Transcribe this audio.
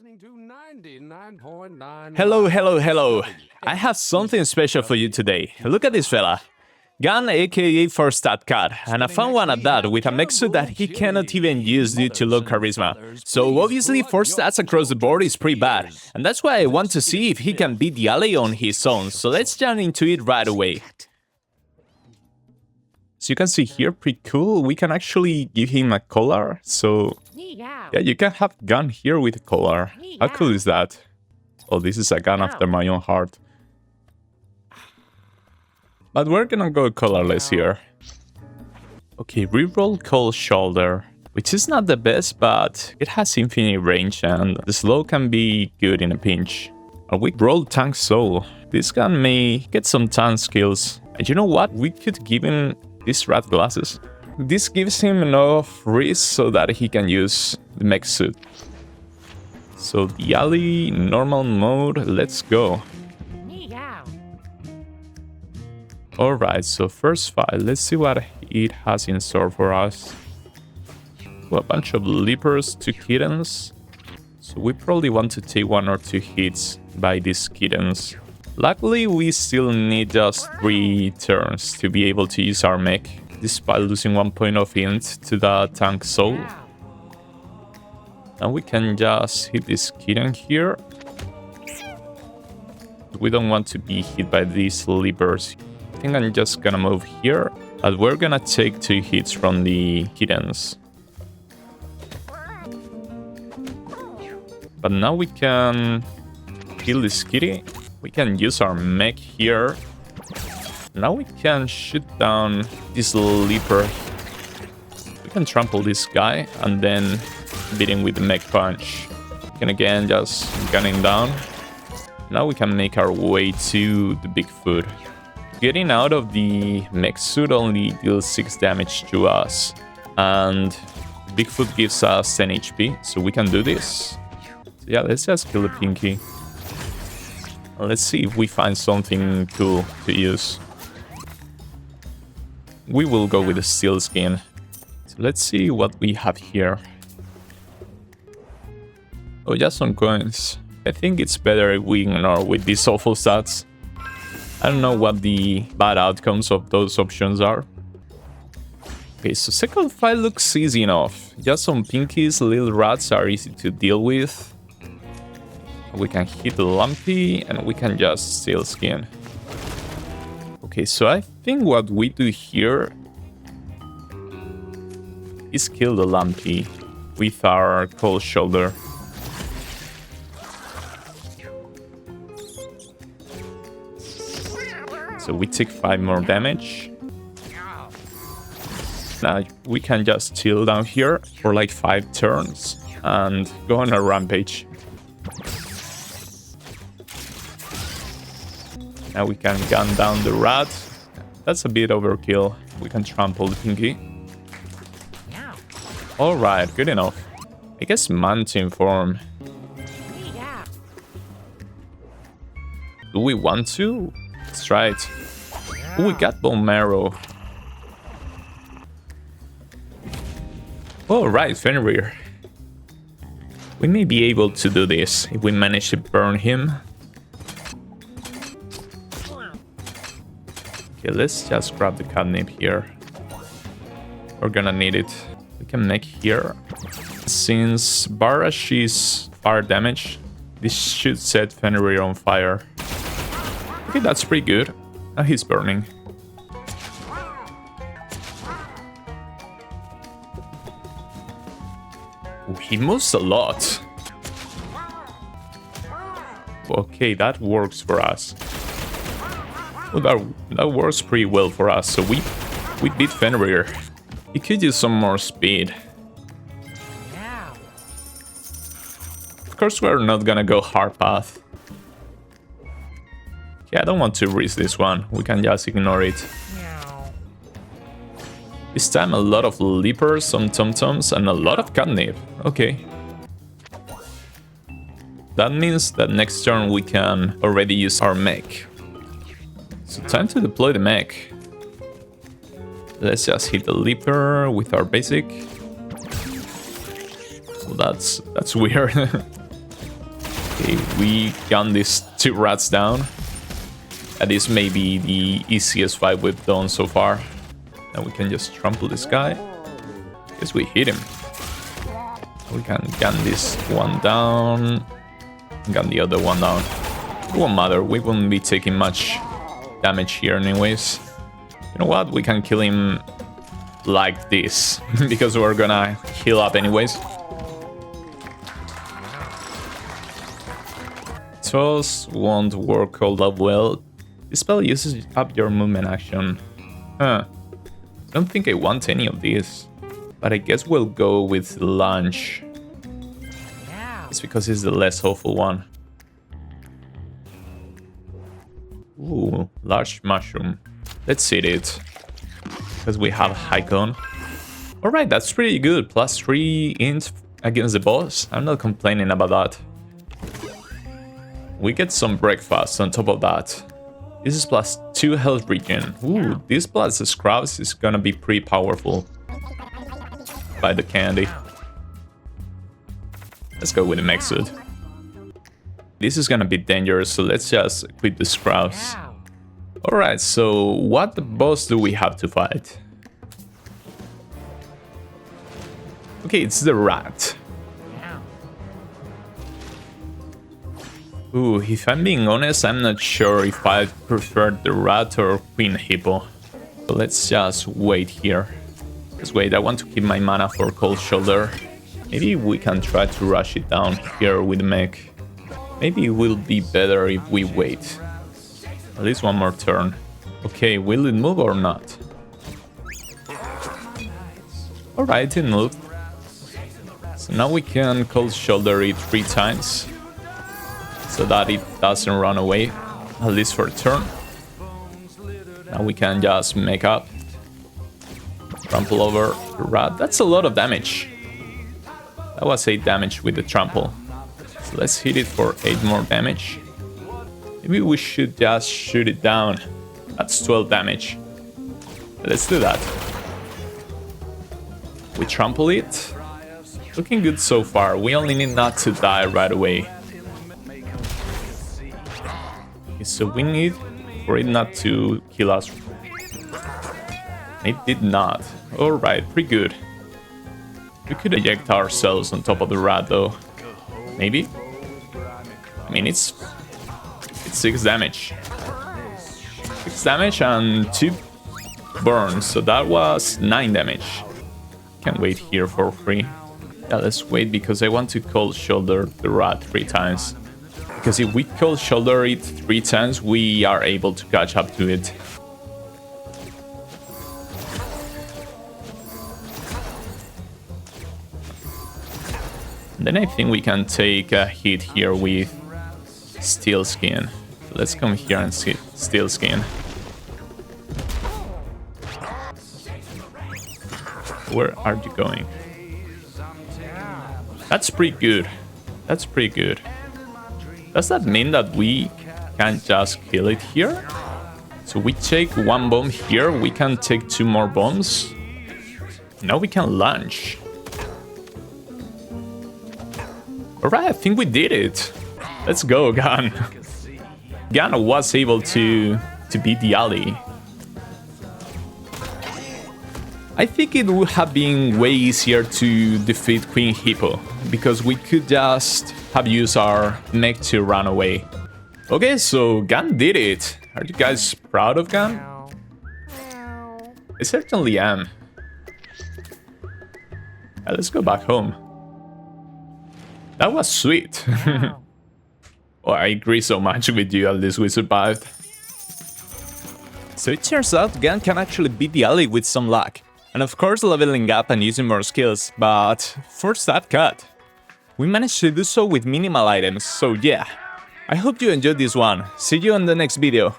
listening to 99.9. Hello. I have something special for you today. Look at this fella. Gun aka First Stat Cut, and I found one at that with a mech suit that he cannot even use due to low charisma. So obviously 4 stats across the board is pretty bad, and that's why I want to see if he can beat the ally on his own, so let's jump into it right away. So you can see here, pretty cool, we can actually give him a collar, so yeah, you can have gun here with a collar. How cool is that? Oh, this is a gun after my own heart. But we're gonna go colorless here. Okay, reroll Cold Shoulder, which is not the best, but it has infinite range and the slow can be good in a pinch. A weak roll Tank Soul. This gun may get some tank skills. And you know what? We could give him these rat glasses. This gives him enough risk so that he can use the mech suit. So the ally, normal mode, let's go. Alright, so first fight, let's see what it has in store for us. A bunch of leapers, 2 kittens. So we probably want to take 1 or 2 hits by these kittens. Luckily, we still need just 3 turns to be able to use our mech, despite losing 1 point of int to the tank soul. And we can just hit this kitten here. We don't want to be hit by these leapers. I think I'm just gonna move here, but we're gonna take 2 hits from the kittens. But now we can kill this kitty. We can use our mech here. Now we can shoot down this leaper. We can trample this guy and then beat him with the mech punch. We can again just gun him down. Now we can make our way to the Bigfoot. Getting out of the mech suit only deals 6 damage to us, and Bigfoot gives us 10 HP, so we can do this. So yeah, let's just kill the Pinky. And let's see if we find something cool to use. We will go with the steel skin. So let's see what we have here. Oh, just some coins. I think it's better if we ignore with these awful stats. I don't know what the bad outcomes of those options are. Okay, so second fight looks easy enough. Just some pinkies, little rats are easy to deal with. We can hit the lumpy and we can just steal skin. Okay, so I think what we do here is kill the lumpy with our cold shoulder. So we take 5 more damage. Now we can just chill down here for like 5 turns and go on a rampage. Now we can gun down the rat. That's a bit overkill. We can trample the Pinky. Alright, good enough. I guess mountain form. Do we want to? Let's try it. Oh, we got bone marrow. Alright, Fenrir. We may be able to do this if we manage to burn him. Okay, let's just grab the catnip here. We're gonna need it. We can make here. Since Barash is fire damage, this should set Fenrir on fire. Okay, that's pretty good. Now he's burning. Oh, he moves a lot. Okay, that works for us. Oh, that works pretty well for us. So we beat Fenrir. He could use some more speed. Of course, we're not gonna go hard path. Yeah, I don't want to risk this one. We can just ignore it. This time a lot of leapers, some tom-toms, and a lot of catnip. Okay. That means that next turn we can already use our mech. So time to deploy the mech. Let's just hit the leaper with our basic. Well, that's weird. Okay, we gun these 2 rats down. That is maybe the easiest fight we've done so far. Now we can just trample this guy. Guess we hit him. We can gun this one down. Gun the other one down. It won't matter, we won't be taking much damage here anyways. You know what, we can kill him like this, because we're gonna heal up anyways. Toss won't work all that well. This spell uses up your movement action. Huh. I don't think I want any of these. But I guess we'll go with lunge. It's because it's the less awful one. Ooh, large mushroom. Let's eat it. Because we have high con. Alright, that's pretty good. +3 int against the boss. I'm not complaining about that. We get some breakfast on top of that. This is +2 health regen. Ooh, this plus the scrubs is gonna be pretty powerful. By the candy. Let's go with the mech suit. This is gonna be dangerous, so let's just quit the scrubs. Alright, so what boss do we have to fight? Okay, it's the rat. Ooh, if I'm being honest, I'm not sure if I prefer the rat or Queen Hippo. So let's just wait here. Let's wait, I want to keep my mana for Cold Shoulder. Maybe we can try to rush it down here with the mech. Maybe it will be better if we wait. At least one more turn. Okay, will it move or not? Alright, it moved. So now we can Cold Shoulder it 3 times. So that it doesn't run away. At least for a turn. Now we can just make up. Trample over the rat. That's a lot of damage. That was 8 damage with the trample. So let's hit it for 8 more damage. Maybe we should just shoot it down. That's 12 damage. Let's do that. We trample it. Looking good so far. We only need not to die right away. Okay, so we need for it not to kill us. It did not. Alright, pretty good. We could eject ourselves on top of the rat though. Maybe? I mean, it's 6 damage. 6 damage and 2 burns, so that was 9 damage. Can't wait here for free. Yeah, let's wait because I want to Cold Shoulder the rat 3 times. Because if we Cold Shoulder it 3 times, we are able to catch up to it. Then I think we can take a hit here with Steel Skin. Let's come here and see Steel Skin. Where are you going? That's pretty good. That's pretty good. Does that mean that we can just kill it here? So we take 1 bomb here, we can take 2 more bombs. Now we can launch. Alright, I think we did it. Let's go, Gun. Gun was able to beat the alley. I think it would have been way easier to defeat Queen Hippo, because we could just have used our mech to run away. Okay, so Gun did it. Are you guys proud of Gun? I certainly am. Let's go back home. That was sweet. Oh, I agree so much with you, at least we survived. So it turns out Gun can actually beat the alley with some luck. And of course leveling up and using more skills, but first that cut. We managed to do so with minimal items, so yeah. I hope you enjoyed this one. See you on the next video.